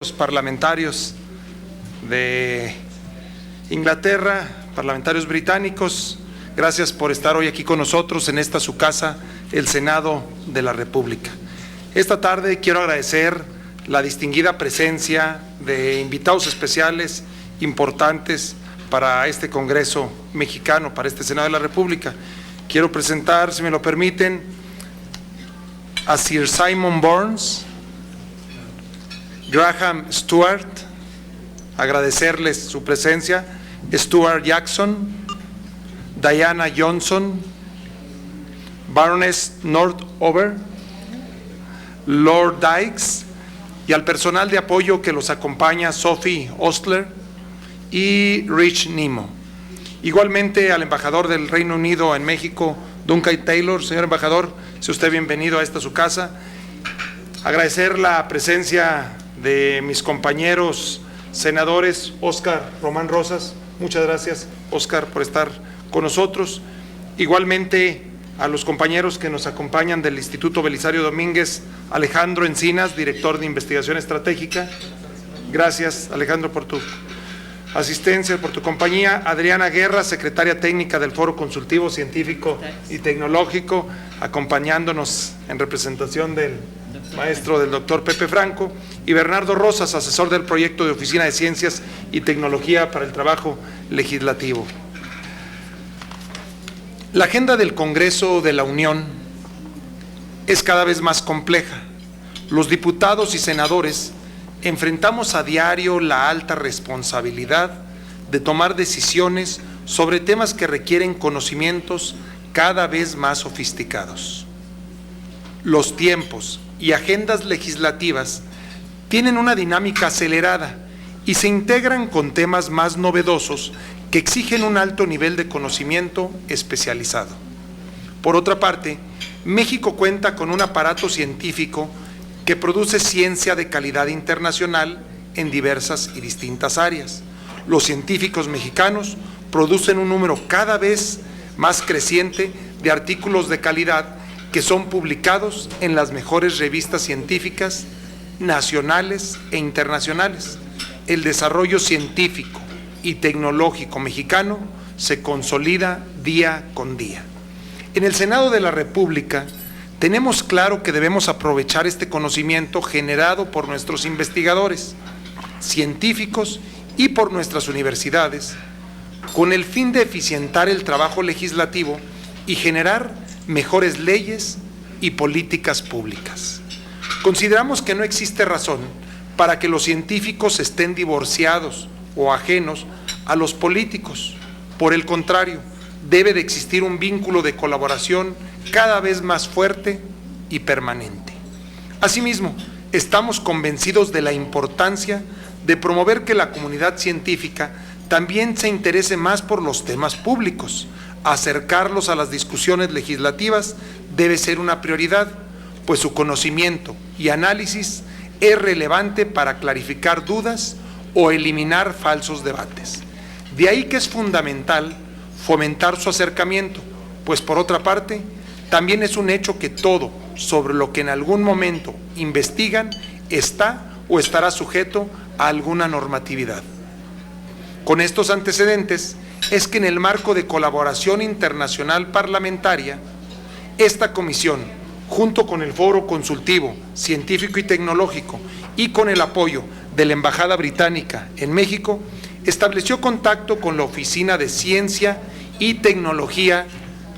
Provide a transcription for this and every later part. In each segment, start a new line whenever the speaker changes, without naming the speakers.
Los parlamentarios de Inglaterra, parlamentarios británicos, gracias por estar hoy aquí con nosotros en esta su casa, el Senado de la República. Esta tarde quiero agradecer la distinguida presencia de invitados especiales importantes para este Congreso mexicano, para este Senado de la República. Quiero presentar, si me lo permiten, a Sir Simon Burns, Graham Stewart, agradecerles su presencia, Stuart Jackson, Diana Johnson, Baroness Northover, Lord Dykes, y al personal de apoyo que los acompaña, Sophie Ostler y Rich Nimo. Igualmente al embajador del Reino Unido en México, Duncan Taylor. Señor embajador, sea usted bienvenido a esta su casa. Agradecer la presencia de mis compañeros senadores, Óscar Román Rosas, muchas gracias Óscar por estar con nosotros. Igualmente a los compañeros que nos acompañan del Instituto Belisario Domínguez, Alejandro Encinas, director de Investigación Estratégica, gracias Alejandro por tu asistencia, por tu compañía. Adriana Guerra, secretaria técnica del Foro Consultivo Científico y Tecnológico, acompañándonos en representación del maestro del doctor Pepe Franco, y Bernardo Rosas, asesor del proyecto de Oficina de Ciencias y Tecnología para el Trabajo Legislativo. La agenda del Congreso de la Unión es cada vez más compleja. Los diputados y senadores enfrentamos a diario la alta responsabilidad de tomar decisiones sobre temas que requieren conocimientos cada vez más sofisticados. Los tiempos y agendas legislativas tienen una dinámica acelerada y se integran con temas más novedosos que exigen un alto nivel de conocimiento especializado. Por otra parte, México cuenta con un aparato científico que produce ciencia de calidad internacional en diversas y distintas áreas. Los científicos mexicanos producen un número cada vez más creciente de artículos de calidad que son publicados en las mejores revistas científicas nacionales e internacionales. El desarrollo científico y tecnológico mexicano se consolida día con día. En el Senado de la República tenemos claro que debemos aprovechar este conocimiento generado por nuestros investigadores, científicos y por nuestras universidades, con el fin de eficientar el trabajo legislativo y generar mejores leyes y políticas públicas. Consideramos que no existe razón para que los científicos estén divorciados o ajenos a los políticos. Por el contrario, debe de existir un vínculo de colaboración cada vez más fuerte y permanente. Asimismo, estamos convencidos de la importancia de promover que la comunidad científica también se interese más por los temas públicos. Acercarlos a las discusiones legislativas debe ser una prioridad, pues su conocimiento y análisis es relevante para clarificar dudas o eliminar falsos debates. De ahí que es fundamental fomentar su acercamiento, pues por otra parte, también es un hecho que todo sobre lo que en algún momento investigan está o estará sujeto a alguna normatividad. Con estos antecedentes es que en el marco de colaboración internacional parlamentaria, esta comisión, junto con el Foro Consultivo, Científico y Tecnológico y con el apoyo de la Embajada Británica en México, estableció contacto con la Oficina de Ciencia y Tecnología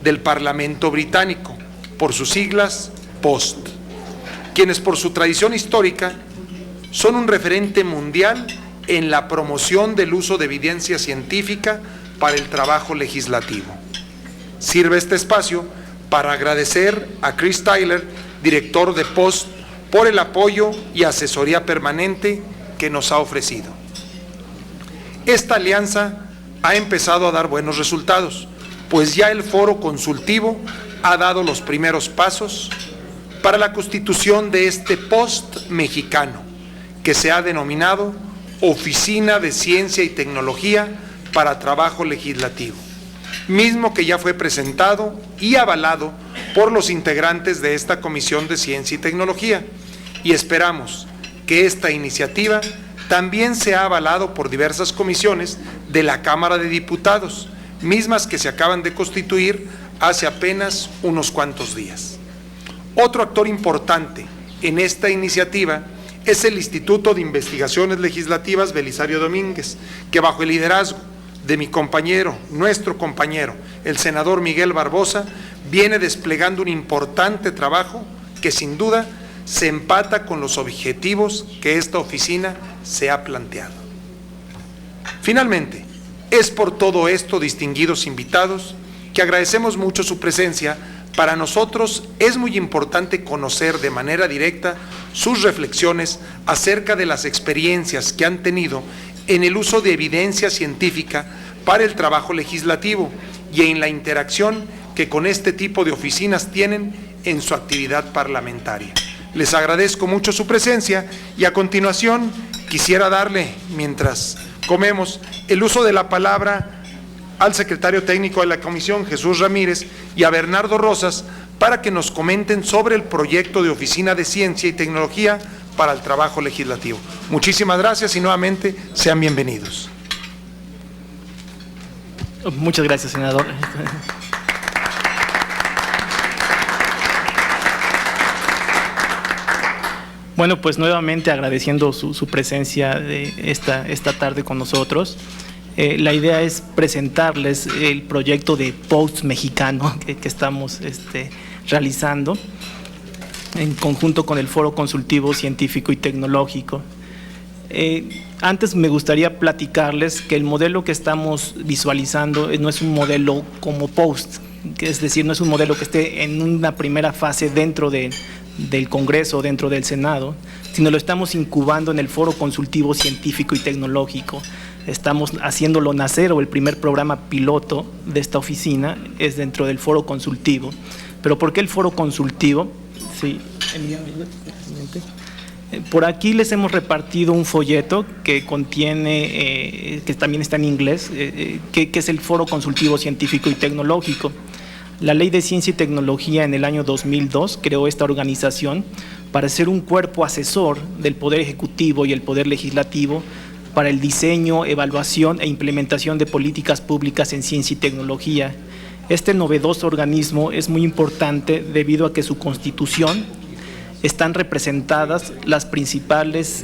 del Parlamento Británico, por sus siglas POST, quienes por su tradición histórica son un referente mundial en la promoción del uso de evidencia científica para el trabajo legislativo. Sirve este espacio para agradecer a Chris Tyler, director de POST, por el apoyo y asesoría permanente que nos ha ofrecido. Esta alianza ha empezado a dar buenos resultados, pues ya el Foro Consultivo ha dado los primeros pasos para la constitución de este POST mexicano, que se ha denominado Oficina de Ciencia y Tecnología para Trabajo Legislativo, mismo que ya fue presentado y avalado por los integrantes de esta Comisión de Ciencia y Tecnología, y esperamos que esta iniciativa también se ha avalado por diversas comisiones de la Cámara de Diputados, mismas que se acaban de constituir hace apenas unos cuantos días. Otro actor importante en esta iniciativa es el Instituto de Investigaciones Legislativas Belisario Domínguez, que bajo el liderazgo de mi compañero, nuestro compañero, el senador Miguel Barbosa, viene desplegando un importante trabajo que sin duda se empata con los objetivos que esta oficina se ha planteado. Finalmente, es por todo esto, distinguidos invitados, que agradecemos mucho su presencia. Para nosotros es muy importante conocer de manera directa sus reflexiones acerca de las experiencias que han tenido en el uso de evidencia científica para el trabajo legislativo y en la interacción que con este tipo de oficinas tienen en su actividad parlamentaria. Les agradezco mucho su presencia y a continuación quisiera darle, mientras comemos, el uso de la palabra al secretario técnico de la Comisión, Jesús Ramírez, y a Bernardo Rosas, para que nos comenten sobre el proyecto de Oficina de Ciencia y Tecnología para el Trabajo Legislativo. Muchísimas gracias y nuevamente sean bienvenidos.
Muchas gracias, senador. Bueno, pues nuevamente agradeciendo su presencia de esta tarde con nosotros. La idea es presentarles el proyecto de POST mexicano que estamos realizando en conjunto con el Foro Consultivo Científico y Tecnológico. Antes me gustaría platicarles que el modelo que estamos visualizando no es un modelo como POST, es decir, no es un modelo que esté en una primera fase dentro del Congreso, dentro del Senado, sino lo estamos incubando en el Foro Consultivo Científico y Tecnológico. Estamos haciéndolo nacer, o el primer programa piloto de esta oficina es dentro del Foro Consultivo. ¿Pero por qué el Foro Consultivo? Sí, por aquí les hemos repartido un folleto que contiene, que también está en inglés, que es el Foro Consultivo Científico y Tecnológico. La Ley de Ciencia y Tecnología en el año 2002 creó esta organización para ser un cuerpo asesor del Poder Ejecutivo y el Poder Legislativo para el diseño, evaluación e implementación de políticas públicas en ciencia y tecnología. Este novedoso organismo es muy importante debido a que su constitución están representadas las principales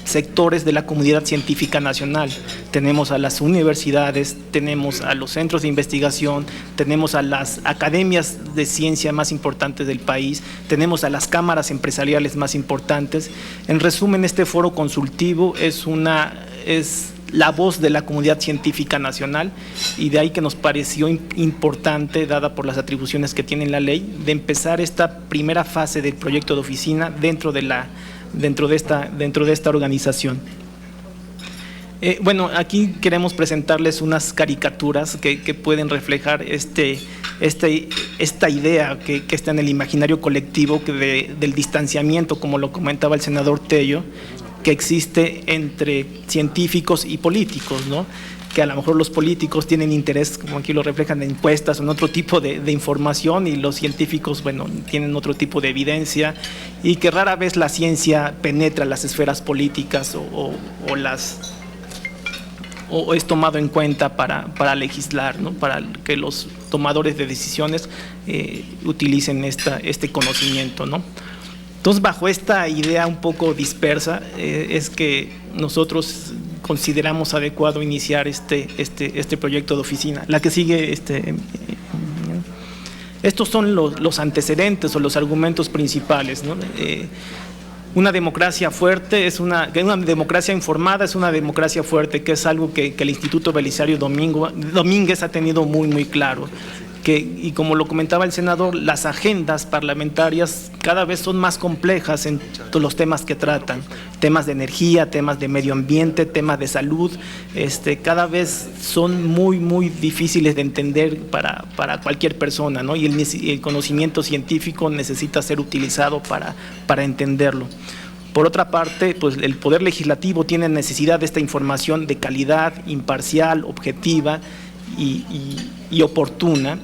sectores de la comunidad científica nacional. Tenemos a las universidades, tenemos a los centros de investigación, tenemos a las academias de ciencia más importantes del país, tenemos a las cámaras empresariales más importantes. En resumen, este foro consultivo es la voz de la comunidad científica nacional, y de ahí que nos pareció importante, dada por las atribuciones que tiene la ley, de empezar esta primera fase del proyecto de oficina dentro de esta organización. Bueno, aquí queremos presentarles unas caricaturas que pueden reflejar esta idea que está en el imaginario colectivo del distanciamiento, como lo comentaba el senador Tello, que existe entre científicos y políticos, ¿no? Que a lo mejor los políticos tienen interés, como aquí lo reflejan, en encuestas o en otro tipo de información, y los científicos, bueno, tienen otro tipo de evidencia, y que rara vez la ciencia penetra las esferas políticas o es tomado en cuenta para legislar, ¿no? Para que los tomadores de decisiones utilicen este conocimiento, ¿no? Entonces, bajo esta idea un poco dispersa, es que nosotros consideramos adecuado iniciar este proyecto de oficina. La que sigue, estos son los antecedentes o los argumentos principales, ¿no? Una democracia fuerte es una democracia informada, es una democracia fuerte, que es algo que el Instituto Belisario Domínguez ha tenido muy, muy claro. Y como lo comentaba el senador, las agendas parlamentarias cada vez son más complejas en todos los temas que tratan, temas de energía, temas de medio ambiente, temas de salud, cada vez son muy, muy difíciles de entender para cualquier persona, ¿no? Y el conocimiento científico necesita ser utilizado para entenderlo. Por otra parte, pues el Poder Legislativo tiene necesidad de esta información de calidad, imparcial, objetiva y oportuna.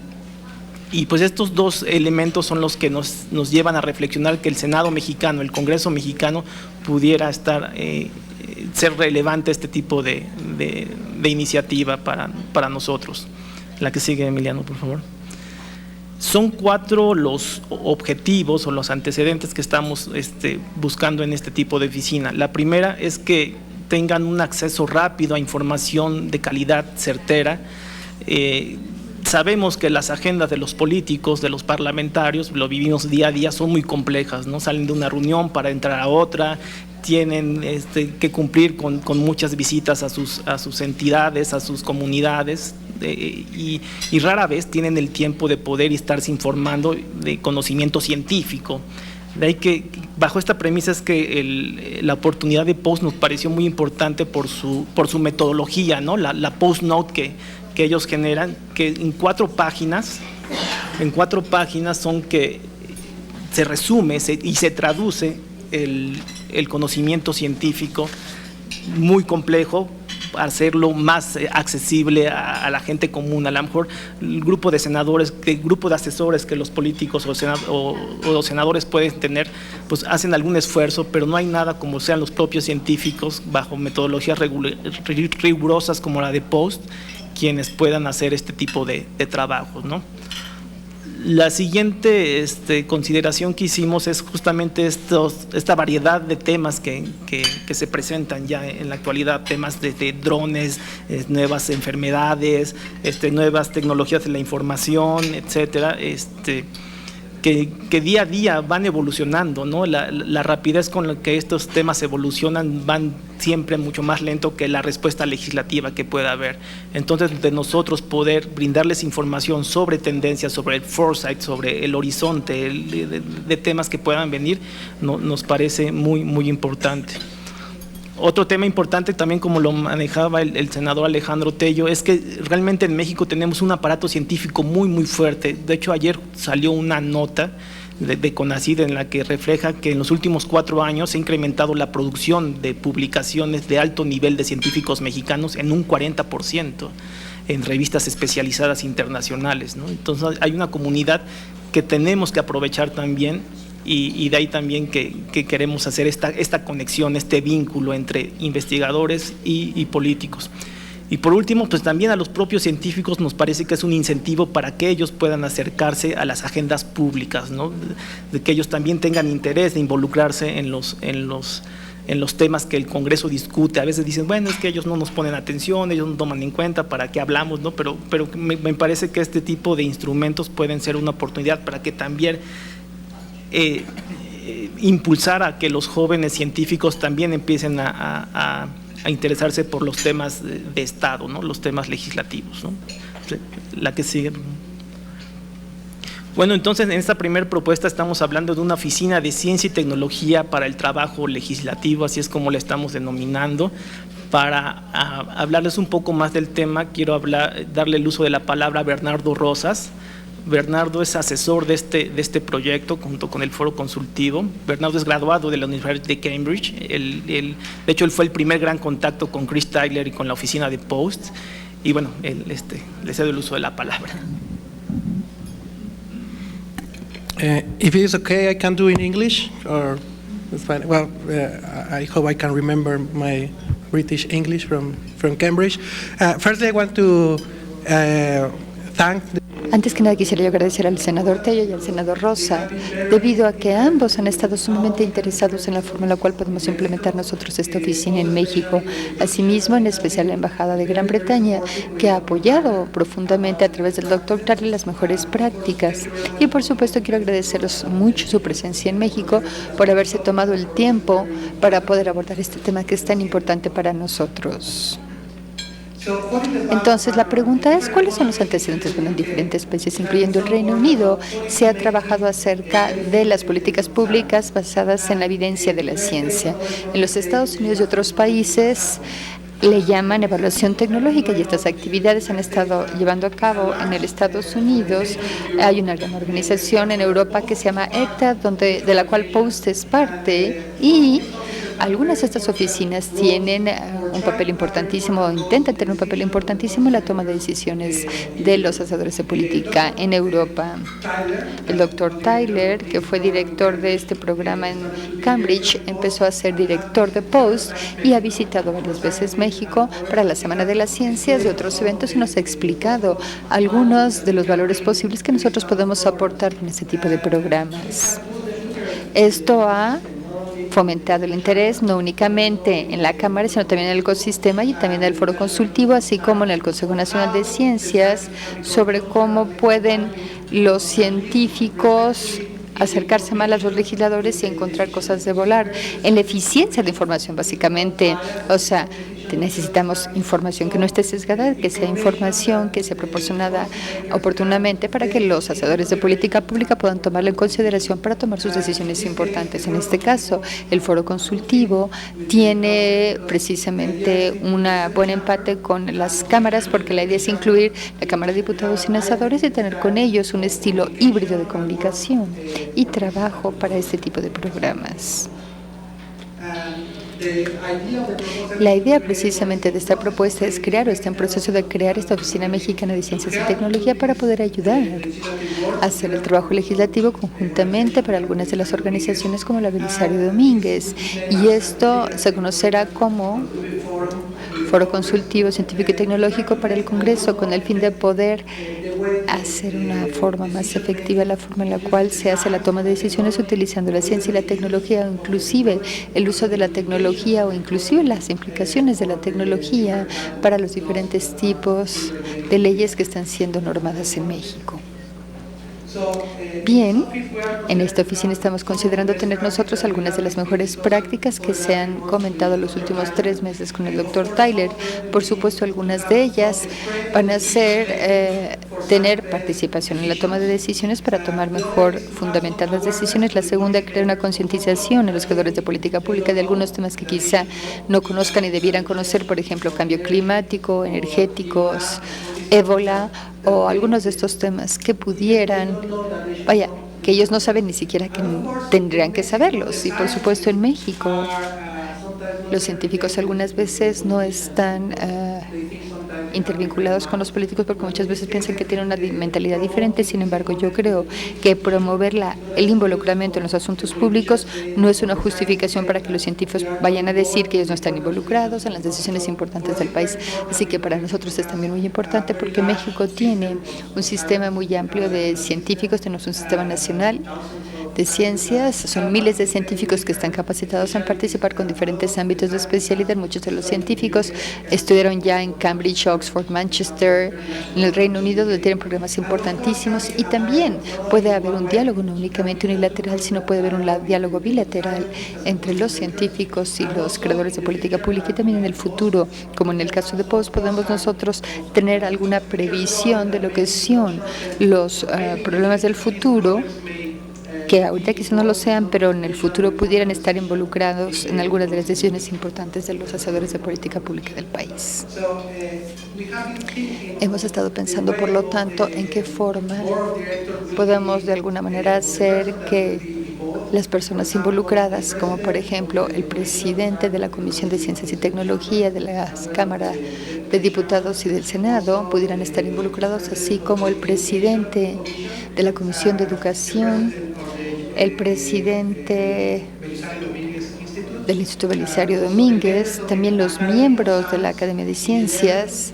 Y pues estos dos elementos son los que nos llevan a reflexionar que el Senado mexicano, el Congreso mexicano, pudiera ser relevante este tipo de iniciativa para nosotros. La que sigue, Emiliano, por favor. Son 4 los objetivos o los antecedentes que estamos buscando en este tipo de oficina. La primera es que tengan un acceso rápido a información de calidad certera. Sabemos que las agendas de los políticos, de los parlamentarios, lo vivimos día a día, son muy complejas, ¿no? Salen de una reunión para entrar a otra, tienen que cumplir con muchas visitas a sus entidades, a sus comunidades, y rara vez tienen el tiempo de poder estarse informando de conocimiento científico. De ahí que bajo esta premisa es que la oportunidad de Post nos pareció muy importante por su metodología, ¿no? La Post Note que ellos generan, que en 4 páginas son que se resume y se traduce el conocimiento científico muy complejo, para hacerlo más accesible a la gente común. A lo mejor el grupo de senadores, el grupo de asesores que los políticos o los senadores pueden tener, pues hacen algún esfuerzo, pero no hay nada como sean los propios científicos bajo metodologías rigurosas como la de Post, quienes puedan hacer este tipo de trabajos, ¿no? La siguiente consideración que hicimos es justamente esta variedad de temas que se presentan ya en la actualidad, temas de drones, nuevas enfermedades, nuevas tecnologías de la información, etcétera, que día a día van evolucionando, ¿no? La rapidez con la que estos temas evolucionan van siempre mucho más lento que la respuesta legislativa que pueda haber. Entonces, de nosotros poder brindarles información sobre tendencias, sobre el foresight, sobre el horizonte de temas que puedan venir, nos parece muy, muy importante. Otro tema importante también, como lo manejaba el senador Alejandro Tello, es que realmente en México tenemos un aparato científico muy, muy fuerte. De hecho, ayer salió una nota de CONACYT en la que refleja que en los últimos 4 años se ha incrementado la producción de publicaciones de alto nivel de científicos mexicanos en un 40% en revistas especializadas internacionales, ¿no? Entonces hay una comunidad que tenemos que aprovechar también. Y de ahí también que queremos hacer esta conexión, este vínculo entre investigadores y políticos. Y por último, pues también a los propios científicos nos parece que es un incentivo para que ellos puedan acercarse a las agendas públicas, ¿no? De que ellos también tengan interés de involucrarse en los temas que el Congreso discute. A veces dicen, bueno, es que ellos no nos ponen atención, ellos no toman en cuenta para qué hablamos, ¿no? Pero me parece que este tipo de instrumentos pueden ser una oportunidad para que también impulsar a que los jóvenes científicos también empiecen a interesarse por los temas de Estado, ¿no? Los temas legislativos, ¿no? La que sigue. Bueno, entonces en esta primera propuesta estamos hablando de una oficina de ciencia y tecnología para el trabajo legislativo, así es como la estamos denominando. Para hablarles un poco más del tema, quiero darle el uso de la palabra a Bernardo Rosas. Bernardo es asesor de este proyecto junto con el foro consultivo. Bernardo es graduado de la Universidad de Cambridge. De hecho, él fue el primer gran contacto con Chris Tyler y con la oficina de Post. Y bueno, le cedo el uso de la palabra.
If it is okay, I can do in English, or it's fine. Well, I hope I can remember my British English from Cambridge. Firstly, I want to thank
Antes que nada quisiera yo agradecer al senador Tello y al senador Rosa, debido a que ambos han estado sumamente interesados en la forma en la cual podemos implementar nosotros esta oficina en México. Asimismo, en especial la Embajada de Gran Bretaña, que ha apoyado profundamente a través del Dr. Tarly las mejores prácticas. Y por supuesto quiero agradecerles mucho su presencia en México por haberse tomado el tiempo para poder abordar este tema que es tan importante para nosotros. Entonces, la pregunta es, ¿cuáles son los antecedentes? Bueno, en diferentes países, incluyendo el Reino Unido, se ha trabajado acerca de las políticas públicas basadas en la evidencia de la ciencia. En los Estados Unidos y otros países le llaman evaluación tecnológica y estas actividades han estado llevando a cabo en el Estados Unidos. Hay una gran organización en Europa que se llama ETA, de la cual Post es parte, y Algunas de estas oficinas tienen un papel importantísimo, intentan tener un papel importantísimo en la toma de decisiones de los hacedores de política en Europa. El doctor Tyler, que fue director de este programa en Cambridge, empezó a ser director de Post y ha visitado varias veces México para la Semana de las Ciencias y otros eventos y nos ha explicado algunos de los valores posibles que nosotros podemos aportar en este tipo de programas. Esto ha fomentado el interés no únicamente en la Cámara, sino también en el ecosistema y también en el Foro Consultivo, así como en el Consejo Nacional de Ciencias, sobre cómo pueden los científicos acercarse más a los legisladores y encontrar cosas de volar. En la eficiencia de información, básicamente, o sea, necesitamos información que no esté sesgada, que sea información que sea proporcionada oportunamente para que los hacedores de política pública puedan tomarla en consideración para tomar sus decisiones importantes. En este caso, el Foro Consultivo tiene precisamente un buen empate con las cámaras, porque la idea es incluir la Cámara de Diputados y Senadores y tener con ellos un estilo híbrido de comunicación y trabajo para este tipo de programas. La idea precisamente de esta propuesta es crear o está en proceso de crear esta Oficina Mexicana de Ciencias y Tecnología para poder ayudar a hacer el trabajo legislativo conjuntamente para algunas de las organizaciones como la Belisario Domínguez, y esto se conocerá como Foro Consultivo Científico y Tecnológico para el Congreso, con el fin de poder hacer una forma más efectiva la forma en la cual se hace la toma de decisiones utilizando la ciencia y la tecnología, o inclusive el uso de la tecnología, o inclusive las implicaciones de la tecnología para los diferentes tipos de leyes que están siendo normadas en México. Bien, en esta oficina estamos considerando tener nosotros algunas de las mejores prácticas que se han comentado los últimos 3 meses con el doctor Tyler. Por supuesto, algunas de ellas van a ser tener participación en la toma de decisiones para tomar mejor fundamentadas decisiones. La segunda, crear una concientización en los creadores de política pública de algunos temas que quizá no conozcan y debieran conocer, por ejemplo, cambio climático, energéticos, ébola o algunos de estos temas que pudieran, que ellos no saben ni siquiera que tendrían que saberlos. Y por supuesto en México los científicos algunas veces no están intervinculados con los políticos porque muchas veces piensan que tienen una mentalidad diferente. Sin embargo, yo creo que promover el involucramiento en los asuntos públicos no es una justificación para que los científicos vayan a decir que ellos no están involucrados en las decisiones importantes del país. Así que para nosotros es también muy importante porque México tiene un sistema muy amplio de científicos, tenemos un sistema nacional de ciencias, son miles de científicos que están capacitados en participar con diferentes ámbitos de especialidad. Muchos de los científicos estudiaron ya en Cambridge, Oxford, Manchester, en el Reino Unido, donde tienen programas importantísimos, y también puede haber un diálogo no únicamente unilateral, sino puede haber un diálogo bilateral entre los científicos y los creadores de política pública, y también en el futuro, como en el caso de Post, podemos nosotros tener alguna previsión de lo que son los problemas del futuro, que ahorita quizás no lo sean, pero en el futuro pudieran estar involucrados en algunas de las decisiones importantes de los hacedores de política pública del país. Hemos estado pensando, por lo tanto, en qué forma podemos de alguna manera hacer que las personas involucradas, como por ejemplo el presidente de la Comisión de Ciencias y Tecnología de la Cámara de Diputados y del Senado, pudieran estar involucrados, así como el presidente de la Comisión de Educación, el presidente del Instituto Belisario Domínguez, también los miembros de la Academia de Ciencias,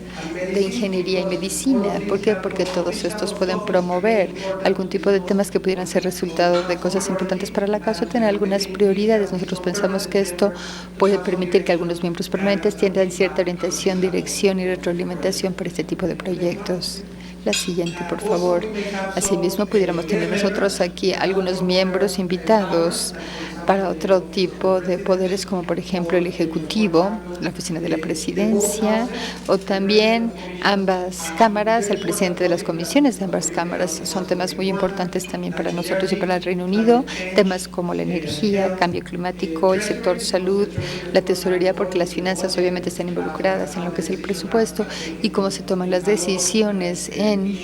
de Ingeniería y Medicina. ¿Por qué? Porque todos estos pueden promover algún tipo de temas que pudieran ser resultado de cosas importantes para la causa, tener algunas prioridades. Nosotros pensamos que esto puede permitir que algunos miembros permanentes tengan cierta orientación, dirección y retroalimentación para este tipo de proyectos. La siguiente, por favor. Asimismo, pudiéramos tener nosotros aquí algunos miembros invitados para otro tipo de poderes, como por ejemplo el Ejecutivo, la Oficina de la Presidencia, o también ambas cámaras, el presidente de las comisiones de ambas cámaras. Son temas muy importantes también para nosotros y para el Reino Unido, temas como la energía, cambio climático, el sector salud, la tesorería, porque las finanzas obviamente están involucradas en lo que es el presupuesto y cómo se toman las decisiones en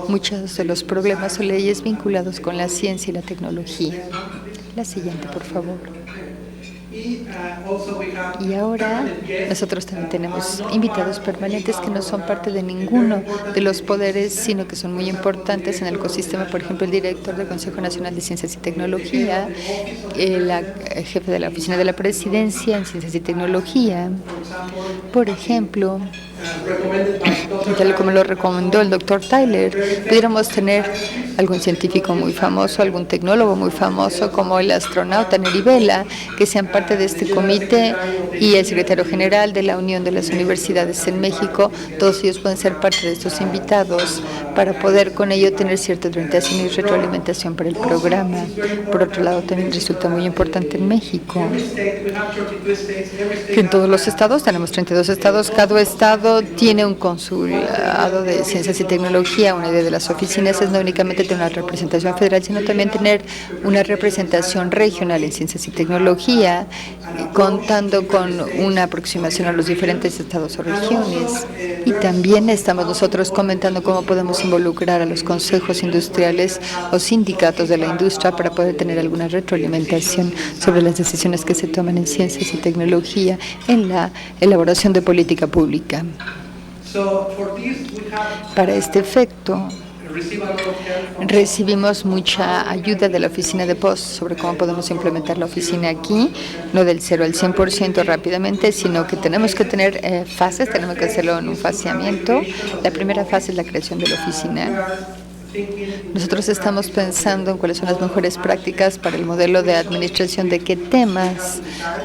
muchos de los problemas o leyes vinculados con la ciencia y la tecnología. La siguiente, por favor. Y ahora nosotros también tenemos invitados permanentes que no son parte de ninguno de los poderes, sino que son muy importantes en el ecosistema. Por ejemplo, el director del Consejo Nacional de Ciencias y Tecnología, el jefe de la Oficina de la Presidencia en Ciencias y Tecnología. Por ejemplo, tal como lo recomendó el doctor Tyler, pudiéramos tener algún científico muy famoso, algún tecnólogo muy famoso, como el astronauta Neri Vela, que sean parte de este comité, y el secretario general de la Unión de las Universidades en México. Todos ellos pueden ser parte de estos invitados para poder con ello tener cierta orientación y retroalimentación para el programa. Por otro lado, también resulta muy importante en México que en todos los estados, tenemos 32 estados, cada estado tiene un consulado de ciencias y tecnología. Una idea de las oficinas es no únicamente tener una representación federal, sino también tener una representación regional en ciencias y tecnología, contando con una aproximación a los diferentes estados o regiones. Y también estamos nosotros comentando cómo podemos involucrar a los consejos industriales o sindicatos de la industria para poder tener alguna retroalimentación sobre las decisiones que se toman en ciencias y tecnología en la elaboración de política pública. Para este efecto, recibimos mucha ayuda de la oficina de POST sobre cómo podemos implementar la oficina aquí, no del 0 al 100% rápidamente, sino que tenemos que tener fases, tenemos que hacerlo en un faseamiento. La primera fase es la creación de la oficina. Nosotros estamos pensando en cuáles son las mejores prácticas para el modelo de administración, de qué temas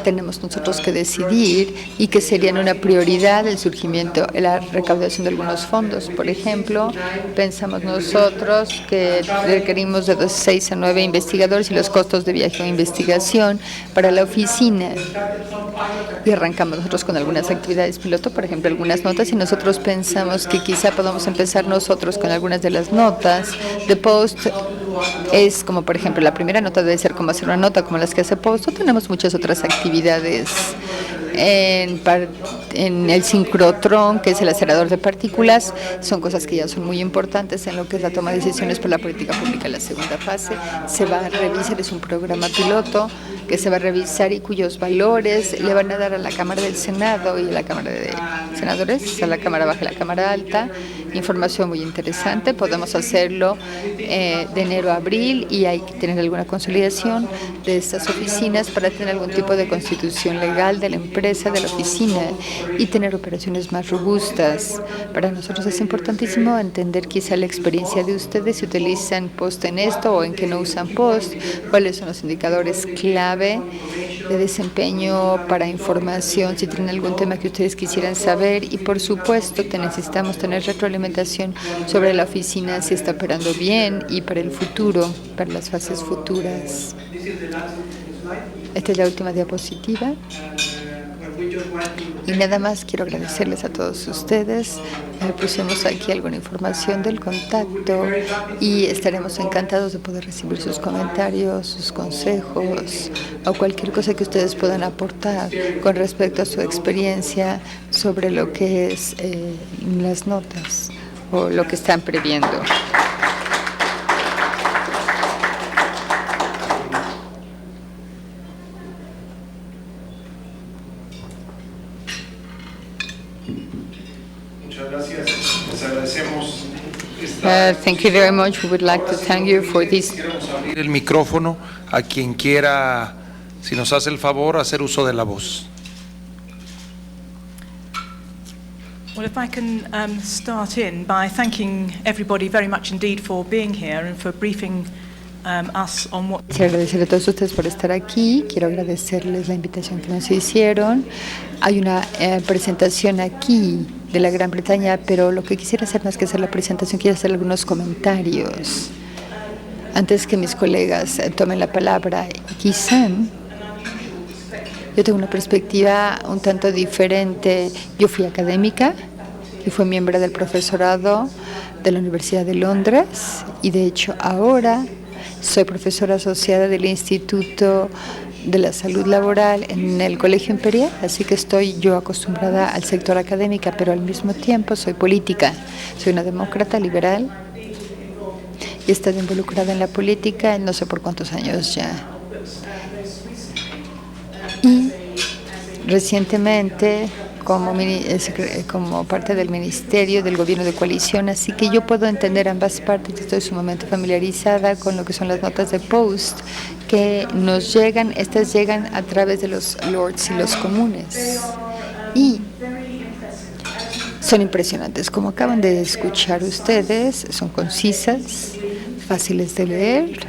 tenemos nosotros que decidir y que serían una prioridad el surgimiento, la recaudación de algunos fondos. Por ejemplo, pensamos nosotros que requerimos de 6 a 9 investigadores y los costos de viaje o investigación para la oficina. Y arrancamos nosotros con algunas actividades piloto, por ejemplo, algunas notas, y nosotros pensamos que quizá podamos empezar nosotros con algunas de las notas. De POST es como, por ejemplo, la primera nota debe ser cómo hacer una nota como las que hace POST. Tenemos muchas otras actividades en el sincrotrón, que es el acelerador de partículas. Son cosas que ya son muy importantes en lo que es la toma de decisiones por la política pública. La segunda fase se va a revisar, es un programa piloto que se va a revisar y cuyos valores le van a dar a la Cámara del Senado y a la Cámara de Senadores, a la Cámara Baja y la Cámara Alta, información muy interesante. Podemos hacerlo de enero a abril y hay que tener alguna consolidación de estas oficinas para tener algún tipo de constitución legal de la empresa, de la oficina, y tener operaciones más robustas. Para nosotros es importantísimo entender quizá la experiencia de ustedes, si utilizan POST en esto o en que no usan POST, cuáles son los indicadores clave de desempeño para información, si tienen algún tema que ustedes quisieran saber, y por supuesto necesitamos tener retroalimentación sobre la oficina, si está operando bien y para el futuro, para las fases futuras. Esta es la última diapositiva. Y nada más quiero agradecerles a todos ustedes. Pusimos aquí alguna información del contacto y estaremos encantados de poder recibir sus comentarios, sus consejos o cualquier cosa que ustedes puedan aportar con respecto a su experiencia sobre lo que es las notas o lo que están previendo. Thank you very much. We would like to thank you for this.
Abrir el micrófono a quien quiera, si nos hace el favor, hacer uso de la voz.
Well, if I can start in by thanking everybody very much indeed for being here and for briefing us on what.
Quiero agradecer a todos ustedes por estar aquí. Quiero agradecerles la invitación que nos hicieron. Hay una presentación aquí de la Gran Bretaña, pero lo que quisiera hacer más que hacer la presentación, quiero hacer algunos comentarios antes que mis colegas tomen la palabra. Quizá yo tengo una perspectiva un tanto diferente. Yo fui académica y fui miembro del profesorado de la Universidad de Londres y de hecho ahora soy profesora asociada del Instituto de la Salud Laboral en el Colegio Imperial, así que estoy yo acostumbrada al sector académico, pero al mismo tiempo soy política. Soy una demócrata liberal y he estado involucrada en la política en no sé por cuántos años ya. Y recientemente como parte del Ministerio del Gobierno de Coalición, así que yo puedo entender ambas partes. Estoy sumamente familiarizada con lo que son las notas de Post que nos llegan. Estas llegan a través de los lords y los comunes y son impresionantes. Como acaban de escuchar ustedes, son concisas, fáciles de leer,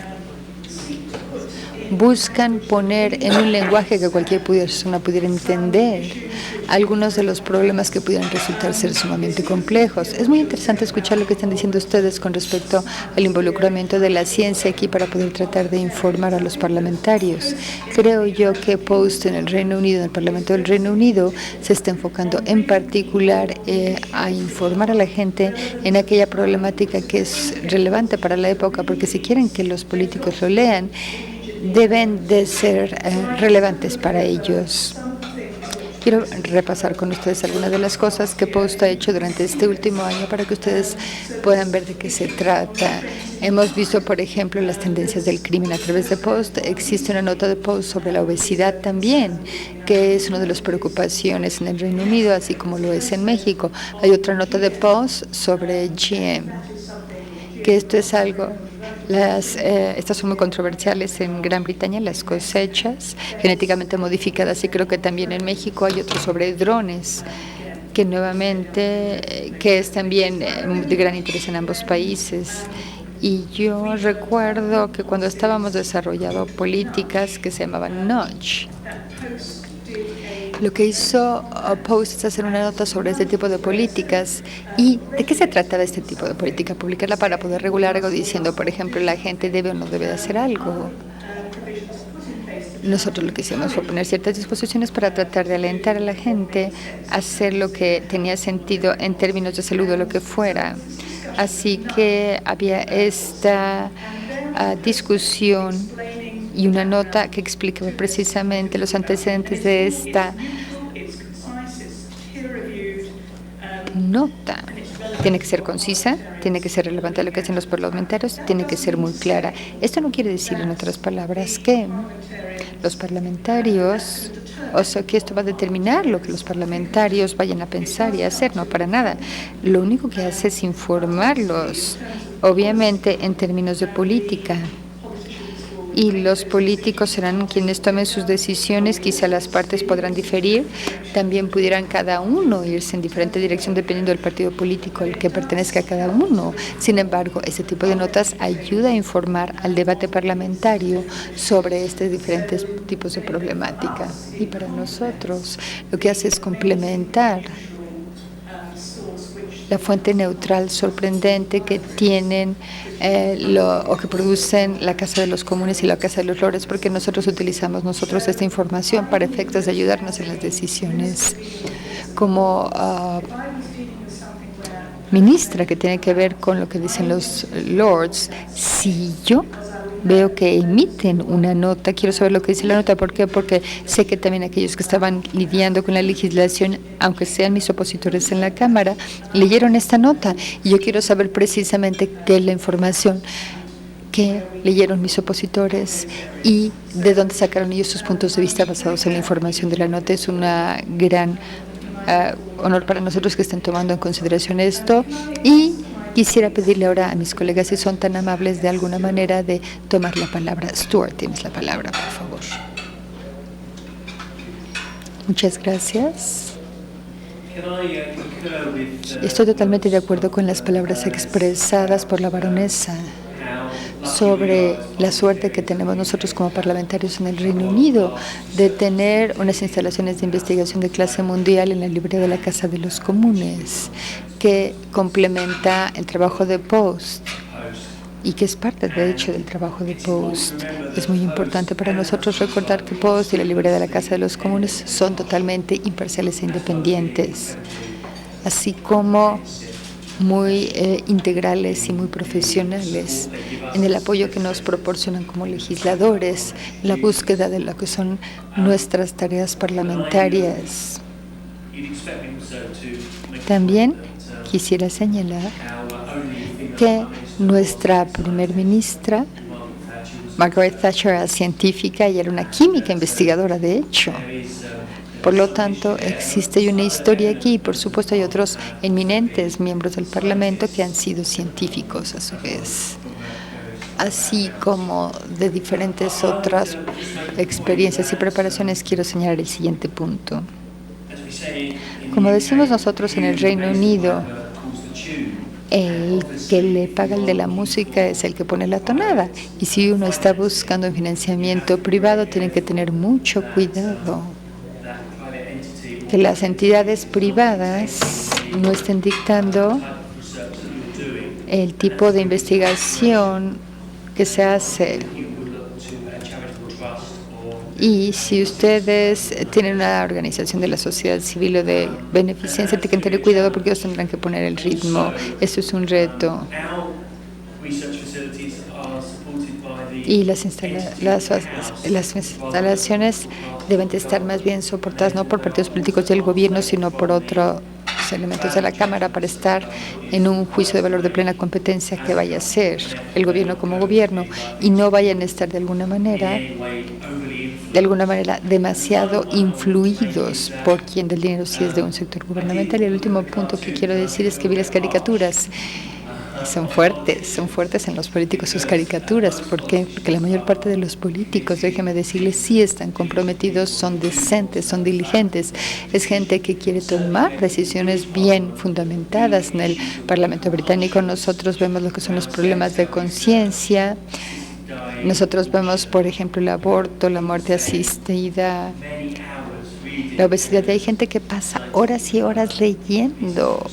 buscan poner en un lenguaje que cualquier persona pudiera entender algunos de los problemas que pudieran resultar ser sumamente complejos. Es muy interesante escuchar lo que están diciendo ustedes con respecto al involucramiento de la ciencia aquí para poder tratar de informar a los parlamentarios. Creo yo que Post en el Reino Unido, en el Parlamento del Reino Unido, se está enfocando en particular a informar a la gente en aquella problemática que es relevante para la época, porque si quieren que los políticos lo lean, deben de ser relevantes para ellos. Quiero repasar con ustedes algunas de las cosas que Post ha hecho durante este último año para que ustedes puedan ver de qué se trata. Hemos visto, por ejemplo, las tendencias del crimen a través de Post. Existe una nota de Post sobre la obesidad también, que es una de las preocupaciones en el Reino Unido, así como lo es en México. Hay otra nota de Post sobre GM, que esto es algo... estas son muy controversiales en Gran Bretaña, las cosechas genéticamente modificadas, y creo que también en México hay otro sobre drones, que nuevamente, que es también de gran interés en ambos países. Y yo recuerdo que cuando estábamos desarrollando políticas que se llamaban Nudge, lo que hizo Post es hacer una nota sobre este tipo de políticas. ¿Y de qué se trataba este tipo de política? Publicarla para poder regular algo diciendo, por ejemplo, la gente debe o no debe de hacer algo. Nosotros lo que hicimos fue poner ciertas disposiciones para tratar de alentar a la gente a hacer lo que tenía sentido en términos de salud o lo que fuera. Así que había esta discusión y una nota que explicaba precisamente los antecedentes de esta nota. Tiene que ser concisa, tiene que ser relevante a lo que hacen los parlamentarios, tiene que ser muy clara. Esto no quiere decir, en otras palabras, que los parlamentarios, o sea, que esto va a determinar lo que los parlamentarios vayan a pensar y a hacer, no, para nada. Lo único que hace es informarlos, obviamente en términos de política. Y los políticos serán quienes tomen sus decisiones. Quizá las partes podrán diferir, también pudieran cada uno irse en diferente dirección dependiendo del partido político al que pertenezca cada uno. Sin embargo, este tipo de notas ayuda a informar al debate parlamentario sobre estos diferentes tipos de problemática. Y para nosotros lo que hace es complementar la fuente neutral sorprendente que tienen o que producen la Casa de los Comunes y la Casa de los Lores, porque nosotros utilizamos esta información para efectos de ayudarnos en las decisiones. Como ministra que tiene que ver con lo que dicen los Lords, si yo veo que emiten una nota, quiero saber lo que dice la nota. ¿Por qué? Porque sé que también aquellos que estaban lidiando con la legislación, aunque sean mis opositores en la Cámara, leyeron esta nota. Y yo quiero saber precisamente qué es la información que leyeron mis opositores y de dónde sacaron ellos sus puntos de vista basados en la información de la nota. Es una gran honor para nosotros que estén tomando en consideración esto. Y quisiera pedirle ahora a mis colegas, si son tan amables de alguna manera, de tomar la palabra. Stuart, tienes la palabra, por favor. Muchas gracias. Estoy totalmente de acuerdo con las palabras expresadas por la baronesa sobre la suerte que tenemos nosotros como parlamentarios en el Reino Unido de tener unas instalaciones de investigación de clase mundial en la librería de la Casa de los Comunes, que complementa el trabajo de Post y que es parte, de hecho, del trabajo de Post. Es muy importante para nosotros recordar que Post y la librería de la Casa de los Comunes son totalmente imparciales e independientes, así como muy integrales y muy profesionales en el apoyo que nos proporcionan como legisladores, la búsqueda de lo que son nuestras tareas parlamentarias. También quisiera señalar que nuestra primer ministra Margaret Thatcher era científica y era una química investigadora, de hecho. Por lo tanto, existe una historia aquí y, por supuesto, hay otros eminentes miembros del Parlamento que han sido científicos a su vez, así como de diferentes otras experiencias y preparaciones. Quiero señalar el siguiente punto. Como decimos nosotros en el Reino Unido, el que le paga el de la música es el que pone la tonada. Y si uno está buscando financiamiento privado, tiene que tener mucho cuidado que las entidades privadas no estén dictando el tipo de investigación que se hace. Y si ustedes tienen una organización de la sociedad civil o de beneficencia, tienen que tener cuidado porque ellos tendrán que poner el ritmo. Eso es un reto. Y las instalaciones deben de estar más bien soportadas no por partidos políticos del gobierno, sino por otros elementos de la Cámara para estar en un juicio de valor de plena competencia que vaya a ser el gobierno como gobierno y no vayan a estar de alguna manera demasiado influidos por quien del dinero si es de un sector gubernamental. Y el último punto que quiero decir es que vi las caricaturas. Son fuertes en los políticos sus caricaturas. ¿Por qué? Porque la mayor parte de los políticos, déjeme decirles, sí están comprometidos, son decentes, son diligentes. Es gente que quiere tomar decisiones bien fundamentadas. En el Parlamento británico nosotros vemos lo que son los problemas de conciencia. Nosotros vemos, por ejemplo, el aborto, la muerte asistida, la obesidad. Hay gente que pasa horas y horas leyendo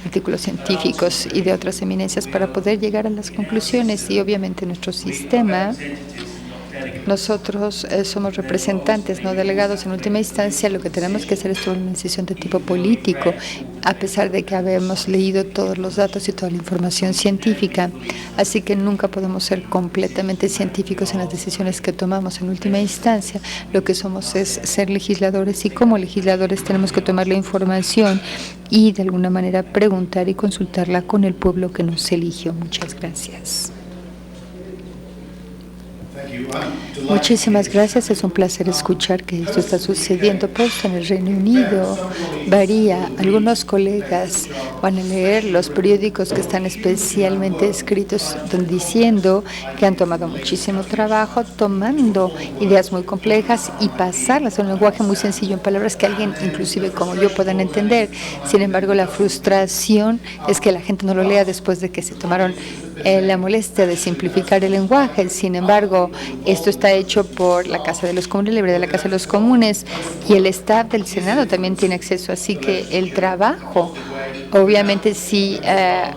artículos científicos y de otras eminencias para poder llegar a las conclusiones. Y obviamente nuestro sistema, nosotros somos representantes, no delegados. En última instancia, lo que tenemos que hacer es tomar una decisión de tipo político, a pesar de que habemos leído todos los datos y toda la información científica. Así que nunca podemos ser completamente científicos en las decisiones que tomamos. En última instancia, lo que somos es ser legisladores, y como legisladores tenemos que tomar la información y de alguna manera preguntar y consultarla con el pueblo que nos eligió. Muchas gracias. Muchísimas gracias. Es un placer escuchar que esto está sucediendo. Pues en el Reino Unido varía. Algunos colegas van a leer los periódicos que están especialmente escritos diciendo que han tomado muchísimo trabajo, tomando ideas muy complejas y pasarlas a un lenguaje muy sencillo, en palabras que alguien, inclusive como yo, puedan entender. Sin embargo, la frustración es que la gente no lo lea después de que se tomaron la molestia de simplificar el lenguaje. Sin embargo, esto está hecho por la Casa de los Comunes, la librería de la Casa de los Comunes, y el staff del Senado también tiene acceso. Así que el trabajo, obviamente, sí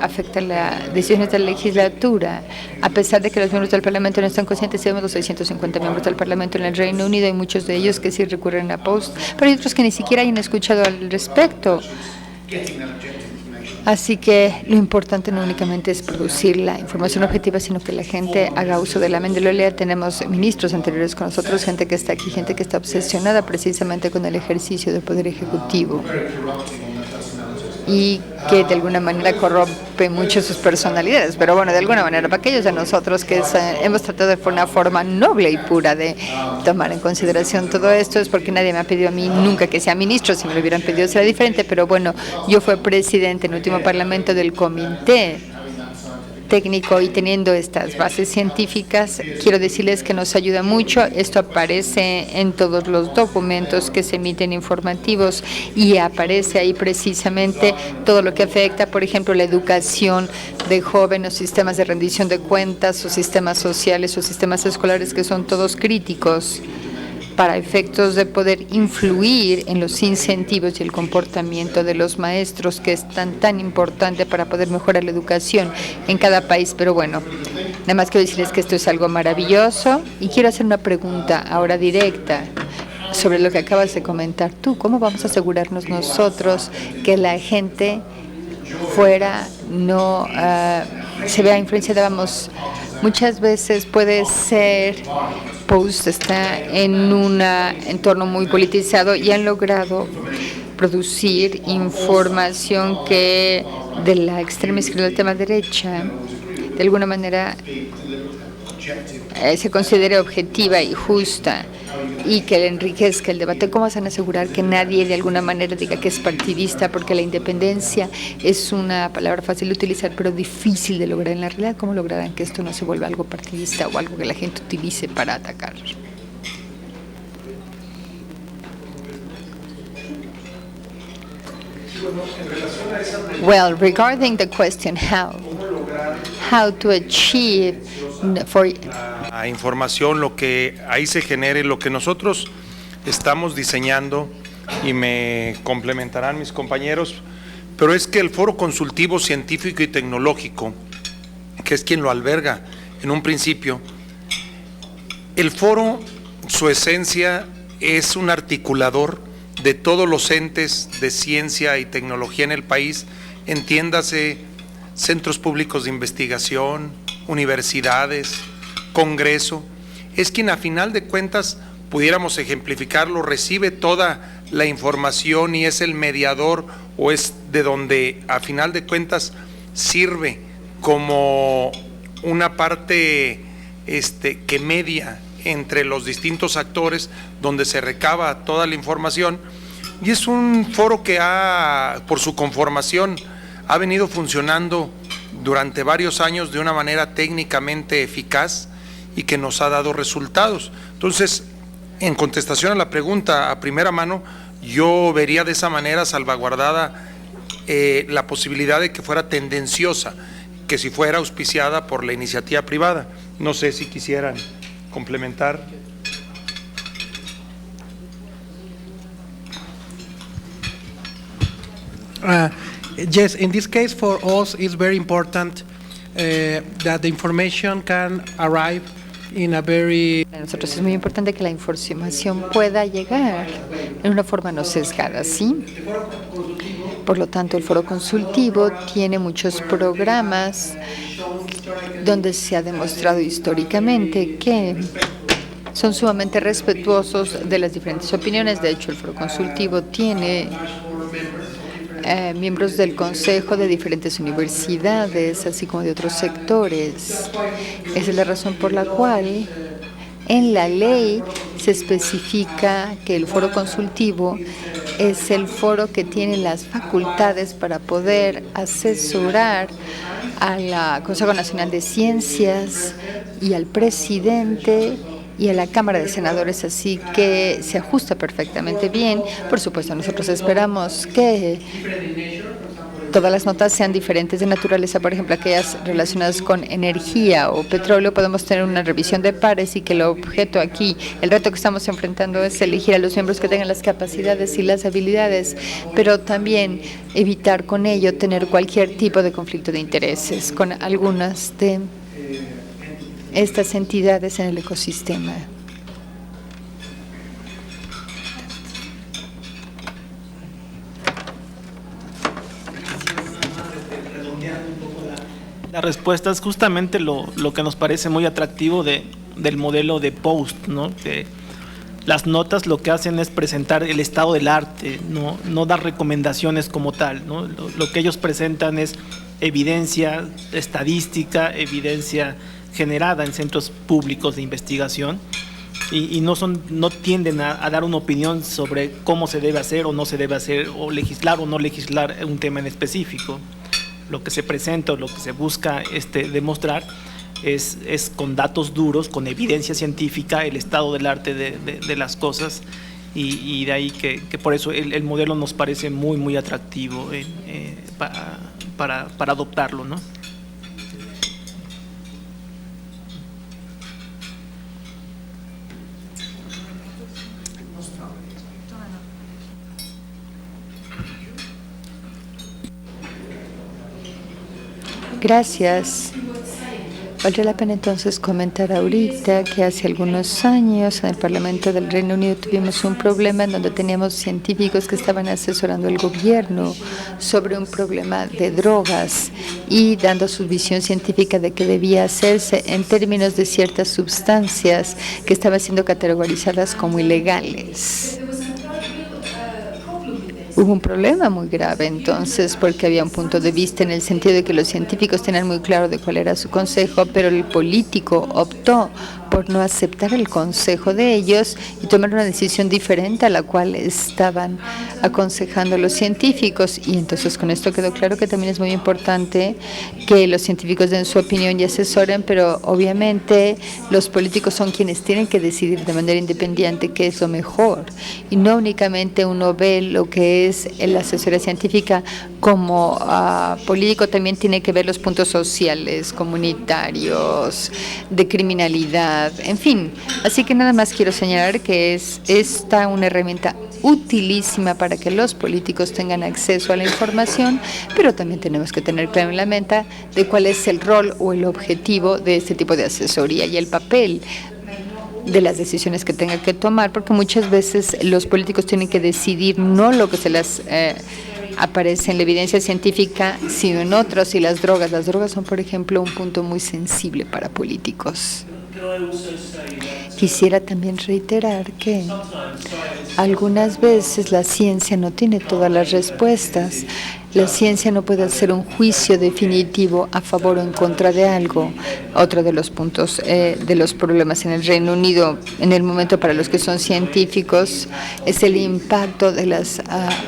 afecta las decisiones de la legislatura, a pesar de que los miembros del Parlamento no están conscientes. Tenemos los 650 miembros del Parlamento en el Reino Unido, y muchos de ellos que sí recurren a Post, pero hay otros que ni siquiera hayan escuchado al respecto. Así que lo importante no únicamente es producir la información objetiva, sino que la gente haga uso de la mente. Lo lea. Tenemos ministros anteriores con nosotros, gente que está aquí, gente que está obsesionada precisamente con el ejercicio del poder ejecutivo y que de alguna manera corrompe mucho sus personalidades. Pero bueno, de alguna manera, para aquellos de nosotros que hemos tratado de una forma noble y pura de tomar en consideración todo esto, es porque nadie me ha pedido a mí nunca que sea ministro. Si me lo hubieran pedido sería diferente, pero bueno, yo fui presidente en el último parlamento del comité técnico, y teniendo estas bases científicas, quiero decirles que nos ayuda mucho. Esto aparece en todos los documentos que se emiten informativos, y aparece ahí precisamente todo lo que afecta, por ejemplo, la educación de jóvenes, sistemas de rendición de cuentas, o sistemas sociales, o sistemas escolares, que son todos críticos para efectos de poder influir en los incentivos y el comportamiento de los maestros, que es tan importante para poder mejorar la educación en cada país. Pero bueno, nada más quiero decirles que esto es algo maravilloso, y quiero hacer una pregunta ahora directa sobre lo que acabas de comentar tú. ¿Cómo vamos a asegurarnos nosotros que la gente fuera no se vea influenciada? Vamos, muchas veces puede ser Post está en un entorno muy politizado, y han logrado producir información que de la extrema izquierda a la extrema derecha de alguna manera se considere objetiva y justa y que enriquezca el debate. ¿Cómo van a asegurar que nadie de alguna manera diga que es partidista? Porque la independencia es una palabra fácil de utilizar, pero difícil de lograr en la realidad. ¿Cómo lograrán que esto no se vuelva algo partidista o algo que la gente utilice para atacar? Well, regarding the question how to achieve for
La información, lo que ahí se genere, lo que nosotros estamos diseñando, y me complementarán mis compañeros, pero es que el Foro Consultivo Científico y Tecnológico, que es quien lo alberga en un principio, el foro, su esencia es un articulador de todos los entes de ciencia y tecnología en el país, entiéndase centros públicos de investigación, universidades, Congreso. Es quien a final de cuentas, pudiéramos ejemplificarlo, recibe toda la información y es el mediador, o es de donde a final de cuentas sirve como una parte que media entre los distintos actores, donde se recaba toda la información. Y es un foro que por su conformación, ha venido funcionando durante varios años de una manera técnicamente eficaz y que nos ha dado resultados. Entonces, en contestación a la pregunta a primera mano, yo vería de esa manera salvaguardada la posibilidad de que fuera tendenciosa, que si fuera auspiciada por la iniciativa privada. No sé si quisieran complementar.
Yes, in this case for us it's very important that the information can arrive in a very...
Para nosotros es muy importante que la información pueda llegar en una forma no sesgada, ¿sí? Por lo tanto, el Foro Consultivo tiene muchos programas donde se ha demostrado históricamente que son sumamente respetuosos de las diferentes opiniones. De hecho, el Foro Consultivo tiene miembros del Consejo de diferentes universidades, así como de otros sectores. Esa es la razón por la cual en la ley se especifica que el Foro Consultivo es el foro que tiene las facultades para poder asesorar al Consejo Nacional de Ciencias y al presidente y a la Cámara de Senadores, así que se ajusta perfectamente bien. Por supuesto, nosotros esperamos que todas las notas sean diferentes de naturaleza, por ejemplo, aquellas relacionadas con energía o petróleo, podemos tener una revisión de pares y que el objeto aquí, el reto que estamos enfrentando es elegir a los miembros que tengan las capacidades y las habilidades, pero también evitar con ello tener cualquier tipo de conflicto de intereses con algunas de estas entidades en el ecosistema.
La respuesta es justamente lo que nos parece muy atractivo del modelo de POST, ¿no? Que las notas lo que hacen es presentar el estado del arte, no dar recomendaciones como tal, ¿no? Lo que ellos presentan es evidencia estadística, evidencia generada en centros públicos de investigación y no tienden a dar una opinión sobre cómo se debe hacer o no se debe hacer, o legislar o no legislar un tema en específico. Lo que se presenta o lo que se busca demostrar es con datos duros, con evidencia científica, el estado del arte de las cosas, y de ahí que por eso el modelo nos parece muy, muy atractivo para adoptarlo, ¿no?
Gracias. Valdría la pena entonces comentar ahorita que hace algunos años en el Parlamento del Reino Unido tuvimos un problema en donde teníamos científicos que estaban asesorando al gobierno sobre un problema de drogas y dando su visión científica de qué debía hacerse en términos de ciertas sustancias que estaban siendo categorizadas como ilegales. hubo un problema muy grave entonces, porque había un punto de vista en el sentido de que los científicos tenían muy claro de cuál era su consejo, pero el político optó por no aceptar el consejo de ellos y tomar una decisión diferente a la cual estaban aconsejando los científicos. Y entonces con esto quedó claro que también es muy importante que los científicos den su opinión y asesoren, pero obviamente los políticos son quienes tienen que decidir de manera independiente qué es lo mejor. Y no únicamente uno ve lo que es la asesoría científica como político, también tiene que ver los puntos sociales, comunitarios, de criminalidad, en fin. Así que nada más quiero señalar que es esta una herramienta utilísima para que los políticos tengan acceso a la información, pero también tenemos que tener claro en la mente de cuál es el rol o el objetivo de este tipo de asesoría y el papel de las decisiones que tenga que tomar, porque muchas veces los políticos tienen que decidir no lo que se les aparece en la evidencia científica, sino en otros. Y las drogas son, por ejemplo, un punto muy sensible para políticos. Quisiera también reiterar que algunas veces la ciencia no tiene todas las respuestas. La ciencia no puede hacer un juicio definitivo a favor o en contra de algo. Otro de los puntos de los problemas en el Reino Unido en el momento para los que son científicos es el impacto de las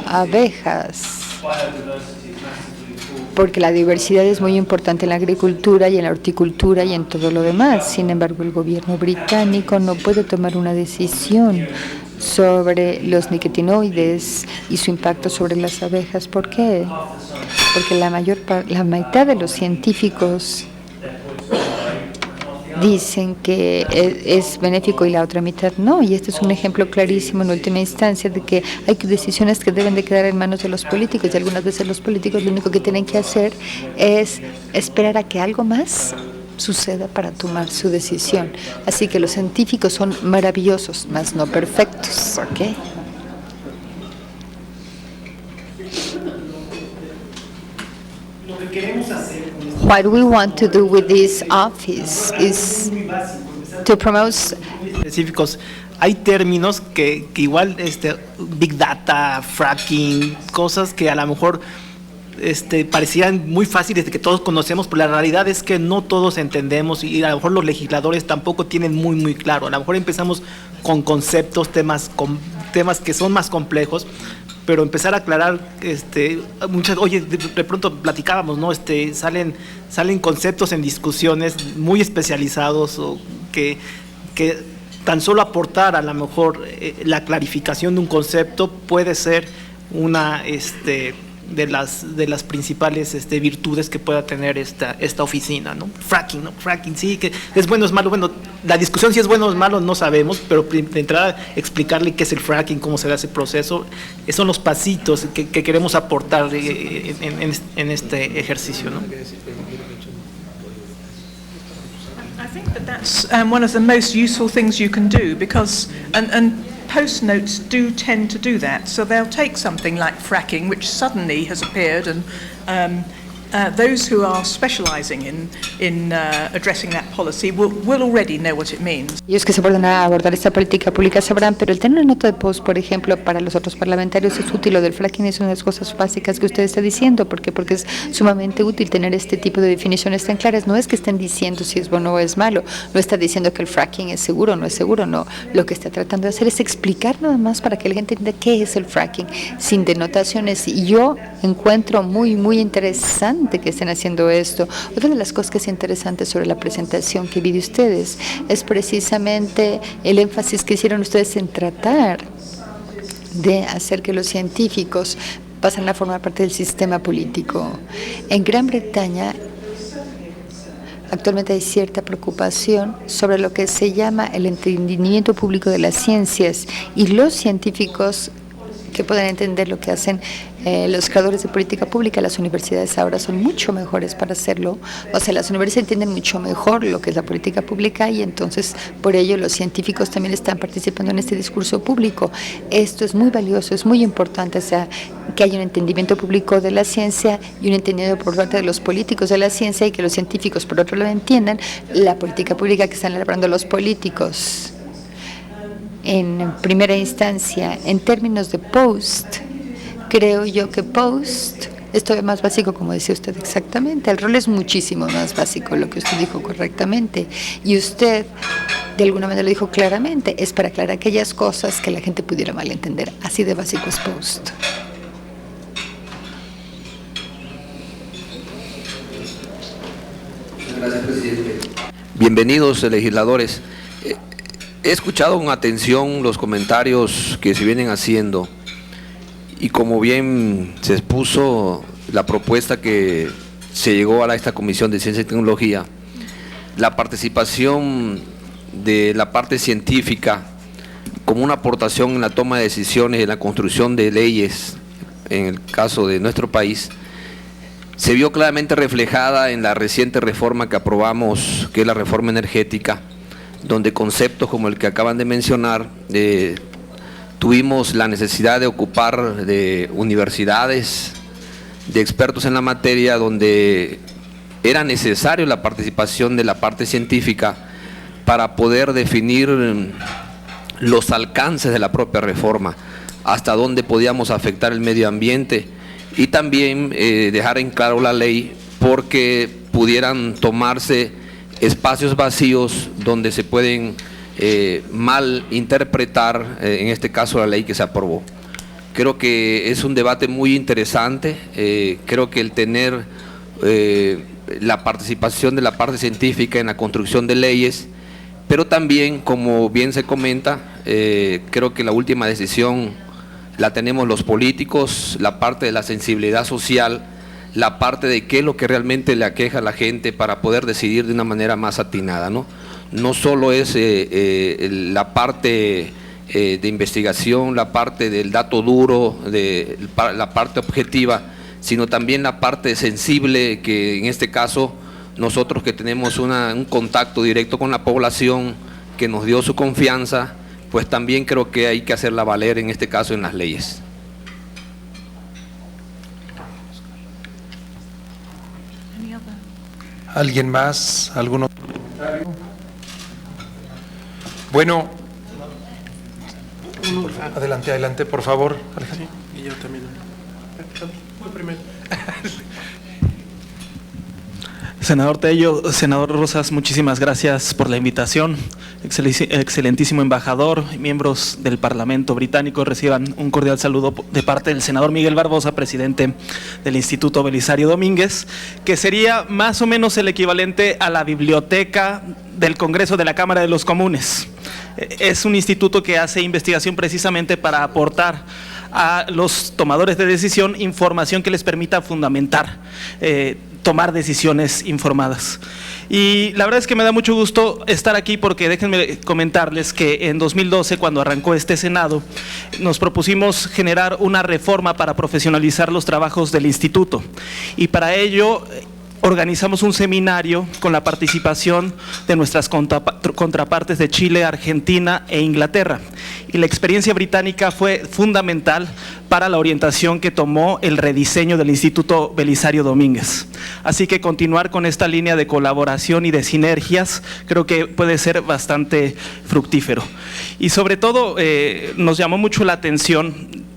abejas, porque la diversidad es muy importante en la agricultura y en la horticultura y en todo lo demás. Sin embargo, el gobierno británico no puede tomar una decisión sobre los nicotinoides y su impacto sobre las abejas. ¿Por qué? Porque la mitad de los científicos dicen que es benéfico y la otra mitad no, y este es un ejemplo clarísimo en última instancia de que hay decisiones que deben de quedar en manos de los políticos, y algunas veces los políticos lo único que tienen que hacer es esperar a que algo más suceda para tomar su decisión. Así que los científicos son maravillosos, mas no perfectos, ¿ok?
Lo que queremos hacer con
What we want to do with this office is to promote.
específicos. Hay términos que igual, Big Data, fracking, cosas que a lo mejor parecían muy fáciles de que todos conocemos, pero la realidad es que no todos entendemos y a lo mejor los legisladores tampoco tienen muy claro. A lo mejor empezamos con conceptos, temas que son más complejos, pero empezar a aclarar, oye, de pronto platicábamos, ¿no? Salen conceptos en discusiones muy especializados o que tan solo aportar a lo mejor la clarificación de un concepto puede ser una de las principales virtudes que pueda tener esta oficina, ¿no? Fracking, ¿no? Fracking, sí, que es bueno o es malo. Bueno, la discusión si es bueno o es malo no sabemos, pero de entrada explicarle qué es el fracking, cómo se da ese proceso, son los pasitos que queremos aportar en este ejercicio, ¿no?
I think that's one of the most useful things you can do, because and post notes do tend to do that. So they'll take something like fracking, which suddenly has appeared, and those who are specialising in addressing that policy will already know what it means.
Ellos que se pueden abordar esta política pública sabrán, pero el tener una nota de post, por ejemplo, para los otros parlamentarios es útil. Lo del fracking es una de las cosas básicas que usted está diciendo. ¿Por qué? Porque es sumamente útil tener este tipo de definiciones tan claras. No es que estén diciendo si es bueno o es malo, no está diciendo que el fracking es seguro o no es seguro, no. Lo que está tratando de hacer es explicar nada más para que la gente entienda qué es el fracking, sin denotaciones. Y yo encuentro muy interesante que estén haciendo esto. Otra de las cosas que es interesante sobre la presentación que vi de ustedes es precisamente el énfasis que hicieron ustedes en tratar de hacer que los científicos pasen a formar parte del sistema político. En Gran Bretaña actualmente hay cierta preocupación sobre lo que se llama el entendimiento público de las ciencias, y los científicos que pueden entender lo que hacen los creadores de política pública. Las universidades ahora son mucho mejores para hacerlo. O sea, las universidades entienden mucho mejor lo que es la política pública, y entonces por ello los científicos también están participando en este discurso público. Esto es muy valioso, es muy importante, o sea, que haya un entendimiento público de la ciencia y un entendimiento por parte de los políticos de la ciencia, y que los científicos por otro lado entiendan la política pública que están elaborando los políticos. En primera instancia, en términos de post, Creo yo que post es todavía más básico, como decía usted exactamente. El rol es muchísimo más básico, lo que usted dijo correctamente. Y usted, de alguna manera, lo dijo claramente. Es para aclarar aquellas cosas que la gente pudiera malentender. Así de básico es post.
Gracias, presidente. Bienvenidos, legisladores. He escuchado con atención los comentarios que se vienen haciendo y como bien se expuso la propuesta que se llegó a esta Comisión de Ciencia y Tecnología, la participación de la parte científica como una aportación en la toma de decisiones, en la construcción de leyes, en el caso de nuestro país, se vio claramente reflejada en la reciente reforma que aprobamos, que es la reforma energética, donde conceptos como el que acaban de mencionar, tuvimos la necesidad de ocupar de universidades, de expertos en la materia, donde era necesario la participación de la parte científica para poder definir los alcances de la propia reforma, hasta dónde podíamos afectar el medio ambiente y también dejar en claro la ley porque pudieran tomarse espacios vacíos donde se pueden mal interpretar, en este caso, la ley que se aprobó. Creo que es un debate muy interesante, creo que el tener la participación de la parte científica en la construcción de leyes, pero también, como bien se comenta, creo que la última decisión la tenemos los políticos, la parte de la sensibilidad social, la parte de qué es lo que realmente le aqueja a la gente para poder decidir de una manera más atinada, ¿no? No solo es la parte de investigación, la parte del dato duro, la parte objetiva, sino también la parte sensible, que en este caso nosotros que tenemos un contacto directo con la población, que nos dio su confianza, pues también creo que hay que hacerla valer en este caso en las leyes.
¿Alguien más? ¿Algún otro comentario? Bueno, adelante, por favor, Alejandro.
Y yo también. Muy primero.
Senador Tello, senador Rosas, muchísimas gracias por la invitación. Excelentísimo embajador, miembros del Parlamento británico, reciban un cordial saludo de parte del senador Miguel Barbosa, presidente del Instituto Belisario Domínguez, que sería más o menos el equivalente a la biblioteca del Congreso de la Cámara de los Comunes. Es un instituto que hace investigación precisamente para aportar a los tomadores de decisión información que les permita fundamentar, tomar decisiones informadas. Y la verdad es que me da mucho gusto estar aquí porque déjenme comentarles que en 2012, cuando arrancó este Senado, nos propusimos generar una reforma para profesionalizar los trabajos del instituto. Y para ello organizamos un seminario con la participación de nuestras contrapartes de Chile, Argentina e Inglaterra. Y la experiencia británica fue fundamental para la orientación que tomó el rediseño del Instituto Belisario Domínguez. Así que continuar con esta línea de colaboración y de sinergias creo que puede ser bastante fructífero. Y sobre todo nos llamó mucho la atención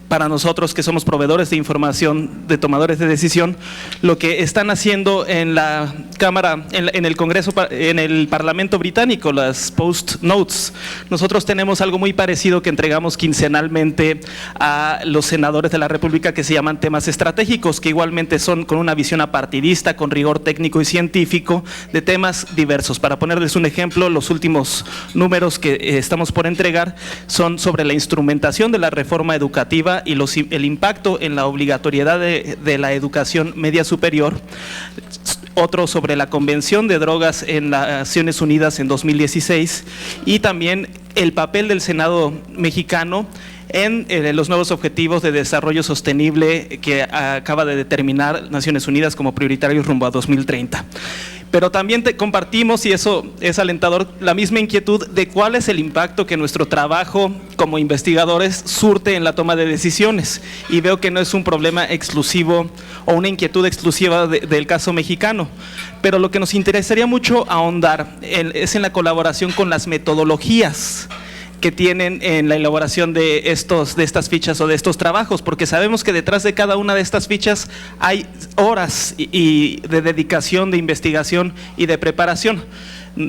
para nosotros que somos proveedores de información de tomadores de decisión, lo que están haciendo en la Cámara, en el Congreso, en el Parlamento británico, las Post Notes. Nosotros tenemos algo muy parecido que entregamos quincenalmente a los senadores de la República, que se llaman temas estratégicos, que igualmente son con una visión apartidista, con rigor técnico y científico, de temas diversos. Para ponerles un ejemplo, los últimos números que estamos por entregar son sobre la instrumentación de la reforma educativa y el impacto en la obligatoriedad de la educación media superior, otro sobre la Convención de Drogas en las Naciones Unidas en 2016 y también el papel del Senado mexicano en los nuevos objetivos de desarrollo sostenible que acaba de determinar Naciones Unidas como prioritarios rumbo a 2030. Pero también compartimos, y eso es alentador, la misma inquietud de cuál es el impacto que nuestro trabajo como investigadores surte en la toma de decisiones. Y veo que no es un problema exclusivo o una inquietud exclusiva del caso mexicano. Pero lo que nos interesaría mucho ahondar es en la colaboración con las metodologías que tienen en la elaboración de estas fichas o de estos trabajos, porque sabemos que detrás de cada una de estas fichas hay horas y de dedicación, de investigación y de preparación.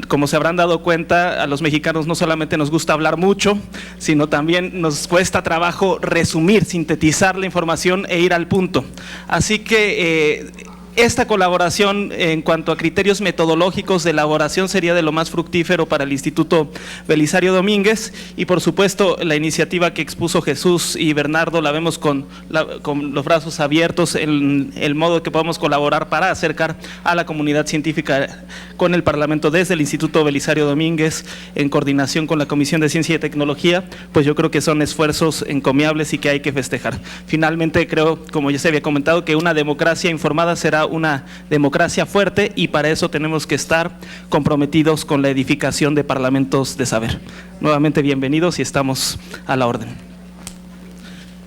Como se habrán dado cuenta, a los mexicanos no solamente nos gusta hablar mucho, sino también nos cuesta trabajo resumir, sintetizar la información e ir al punto. Así que esta colaboración en cuanto a criterios metodológicos de elaboración sería de lo más fructífero para el Instituto Belisario Domínguez, y por supuesto la iniciativa que expuso Jesús y Bernardo la vemos con los brazos abiertos en el modo que podemos colaborar para acercar a la comunidad científica con el Parlamento desde el Instituto Belisario Domínguez en coordinación con la Comisión de Ciencia y Tecnología. Pues yo creo que son esfuerzos encomiables y que hay que festejar. Finalmente creo, como ya se había comentado, que una democracia informada será una democracia fuerte, y para eso tenemos que estar comprometidos con la edificación de parlamentos de saber. Nuevamente bienvenidos y estamos a la orden.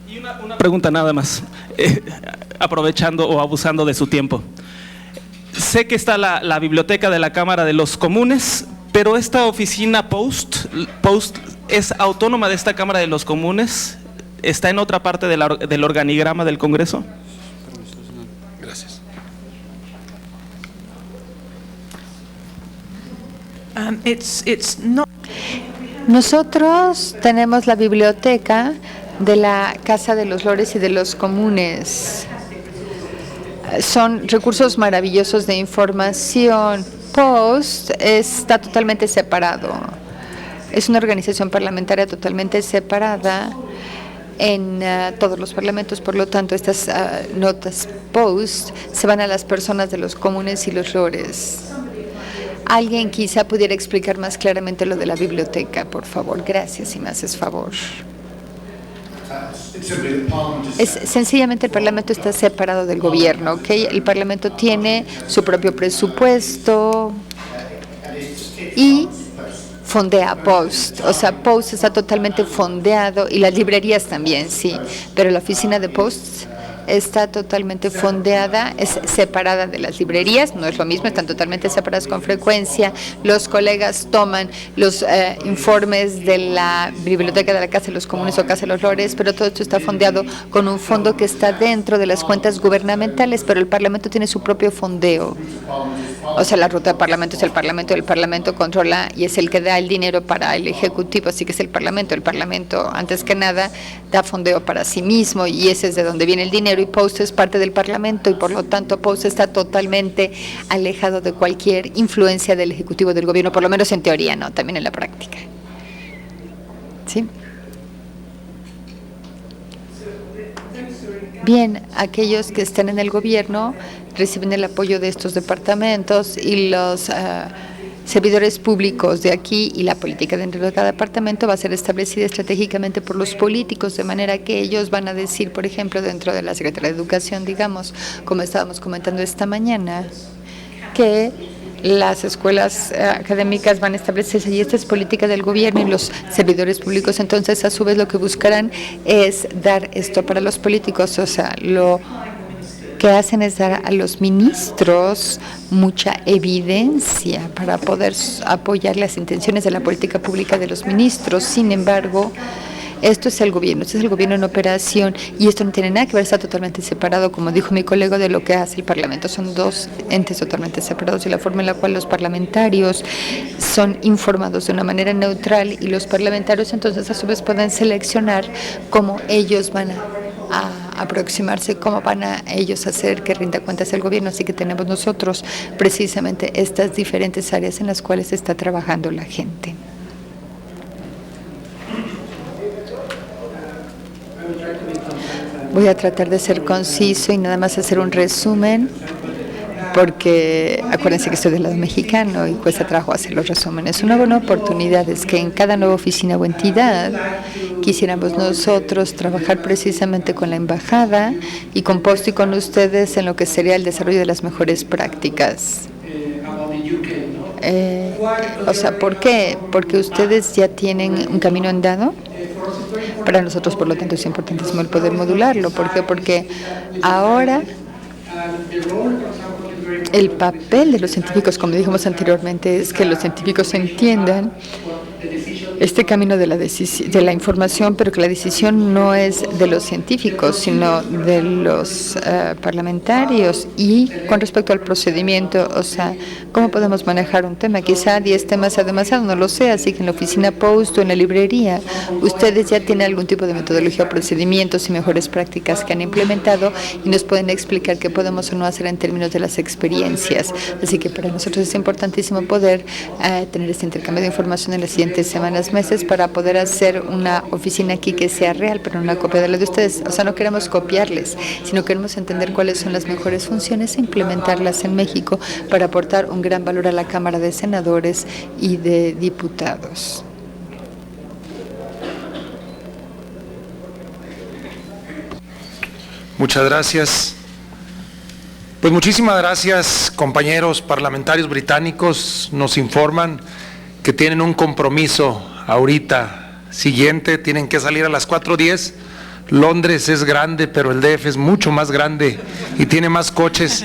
Y una pregunta nada más, aprovechando o abusando de su tiempo. Sé que está la biblioteca de la Cámara de los Comunes, pero esta oficina Post es autónoma de esta Cámara de los Comunes, ¿está en otra parte del organigrama del Congreso?
Gracias.
It's not.
Nosotros tenemos la biblioteca de la Casa de los Lores y de los Comunes. Son recursos maravillosos de información. Post está totalmente separado. Es una organización parlamentaria totalmente separada en todos los parlamentos, por lo tanto estas notas Post se van a las personas de los comunes y los lores. Alguien quizá pudiera explicar más claramente lo de la biblioteca, por favor. Gracias, si me haces favor. Sencillamente el Parlamento está separado del gobierno, ¿ok? El Parlamento tiene su propio presupuesto y fondea Post. O sea, Post está totalmente fondeado, y las librerías también, sí, pero la oficina de Post está totalmente fondeada, es separada de las librerías, no es lo mismo, están totalmente separadas con frecuencia. Los colegas toman los informes de la Biblioteca de la Casa de los Comunes o Casa de los Lores, pero todo esto está fondeado con un fondo que está dentro de las cuentas gubernamentales, pero el Parlamento tiene su propio fondeo. O sea, la ruta del Parlamento es el Parlamento controla y es el que da el dinero para el Ejecutivo, así que es el Parlamento antes que nada da fondeo para sí mismo, y ese es de donde viene el dinero, y Post es parte del Parlamento, y por lo tanto Post está totalmente alejado de cualquier influencia del Ejecutivo, del Gobierno, por lo menos en teoría, no, también en la práctica. ¿Sí? Bien, aquellos que están en el Gobierno reciben el apoyo de estos departamentos, y los servidores públicos de aquí, y la política dentro de cada departamento va a ser establecida estratégicamente por los políticos, de manera que ellos van a decir, por ejemplo, dentro de la Secretaría de Educación, digamos, como estábamos comentando esta mañana, que las escuelas académicas van a establecerse, y esta es política del gobierno, y los servidores públicos entonces a su vez lo que buscarán es dar esto para los políticos. O sea, lo que hacen es dar a los ministros mucha evidencia para poder apoyar las intenciones de la política pública de los ministros. Sin embargo, esto es el gobierno, en operación, y esto no tiene nada que ver, está totalmente separado, como dijo mi colega, de lo que hace el Parlamento. Son dos entes totalmente separados, y la forma en la cual los parlamentarios son informados de una manera neutral, y los parlamentarios entonces a su vez pueden seleccionar cómo ellos van a aproximarse, cómo van a ellos hacer que rinda cuentas el gobierno. Así que tenemos nosotros precisamente estas diferentes áreas en las cuales está trabajando la gente. Voy a tratar de ser conciso y nada más hacer un resumen, porque acuérdense que estoy del lado mexicano y cuesta trabajo hacer los resúmenes. Una buena oportunidad es que en cada nueva oficina o entidad quisiéramos nosotros trabajar precisamente con la embajada y con Post y con ustedes en lo que sería el desarrollo de las mejores prácticas. O sea, ¿por qué? Porque ustedes ya tienen un camino andado. Para nosotros, por lo tanto, es importantísimo el poder modularlo. ¿Por qué? Porque ahora el papel de los científicos, como dijimos anteriormente, es que los científicos entiendan este camino de la información, pero que la decisión no es de los científicos, sino de los parlamentarios. Y con respecto al procedimiento, o sea, ¿cómo podemos manejar un tema? Quizá 10 temas sea demasiado, no lo sé, así que en la oficina Post o en la librería, ustedes ya tienen algún tipo de metodología o procedimientos y mejores prácticas que han implementado y nos pueden explicar qué podemos o no hacer en términos de las experiencias. Así que para nosotros es importantísimo poder tener este intercambio de información en las siguientes semanas, meses, para poder hacer una oficina aquí que sea real, pero no una copia de la de ustedes. O sea, no queremos copiarles, sino queremos entender cuáles son las mejores funciones e implementarlas en México para aportar un gran valor a la Cámara de Senadores y de Diputados.
Muchas gracias. Pues muchísimas gracias, compañeros parlamentarios británicos. Nos informan que tienen un compromiso ahorita siguiente, tienen que salir a las 4:10. Londres es grande, pero el DF es mucho más grande y tiene más coches.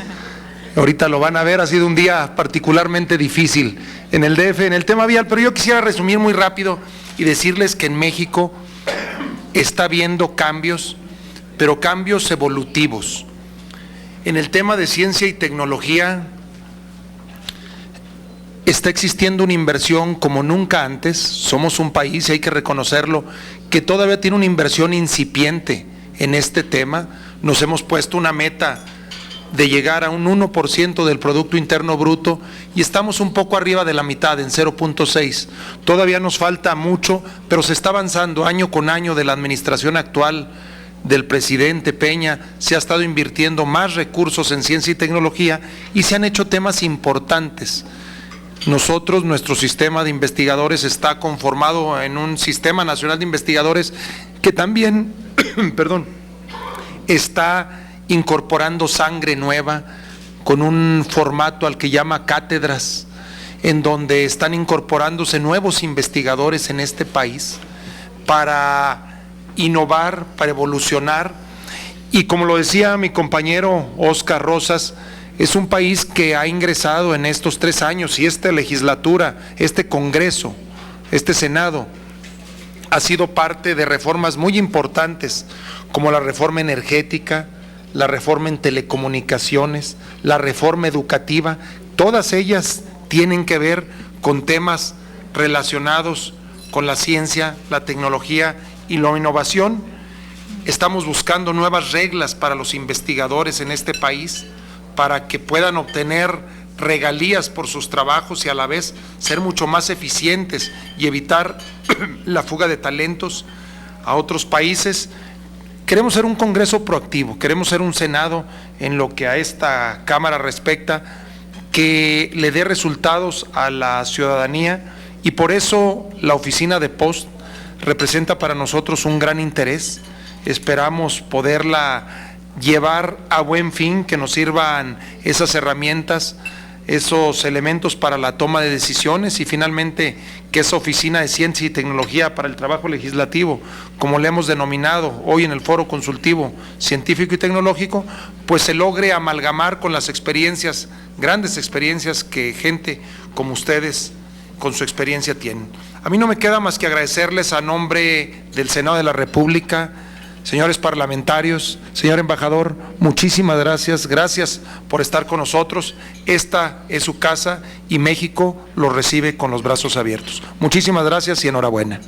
Ahorita lo van a ver, ha sido un día particularmente difícil en el DF, en el tema vial, pero yo quisiera resumir muy rápido y decirles que en México está habiendo cambios, pero cambios evolutivos. En el tema de ciencia y tecnología está existiendo una inversión como nunca antes. Somos un país, y hay que reconocerlo, que todavía tiene una inversión incipiente en este tema. Nos hemos puesto una meta de llegar a un 1% del Producto Interno Bruto y estamos un poco arriba de la mitad, en 0.6. Todavía nos falta mucho, pero se está avanzando año con año de la administración actual del presidente Peña. Se ha estado invirtiendo más recursos en ciencia y tecnología y se han hecho temas importantes. Nuestro sistema de investigadores está conformado en un Sistema Nacional de Investigadores que también, está incorporando sangre nueva con un formato al que llama cátedras, en donde están incorporándose nuevos investigadores en este país para innovar, para evolucionar. Y como lo decía mi compañero Óscar Rosas, es un país que ha ingresado en estos 3 años y esta legislatura, este Congreso, este Senado, ha sido parte de reformas muy importantes, como la reforma energética, la reforma en telecomunicaciones, la reforma educativa. Todas ellas tienen que ver con temas relacionados con la ciencia, la tecnología y la innovación. Estamos buscando nuevas reglas para los investigadores en este país, para que puedan obtener regalías por sus trabajos y a la vez ser mucho más eficientes y evitar la fuga de talentos a otros países. Queremos ser un Congreso proactivo, queremos ser un Senado en lo que a esta Cámara respecta, que le dé resultados a la ciudadanía, y por eso la oficina de Post representa para nosotros un gran interés. Esperamos poderla llevar a buen fin, que nos sirvan esas herramientas, esos elementos para la toma de decisiones, y finalmente que esa oficina de ciencia y tecnología para el trabajo legislativo, como le hemos denominado hoy en el foro consultivo científico y tecnológico, pues se logre amalgamar con las experiencias, grandes experiencias que gente como ustedes con su experiencia tienen. A mí no me queda más que agradecerles a nombre del Senado de la República. Señores parlamentarios, señor embajador, muchísimas gracias, gracias por estar con nosotros. Esta es su casa y México lo recibe con los brazos abiertos. Muchísimas gracias y enhorabuena.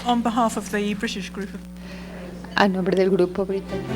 On behalf of the British group.
A nombre del grupo británico.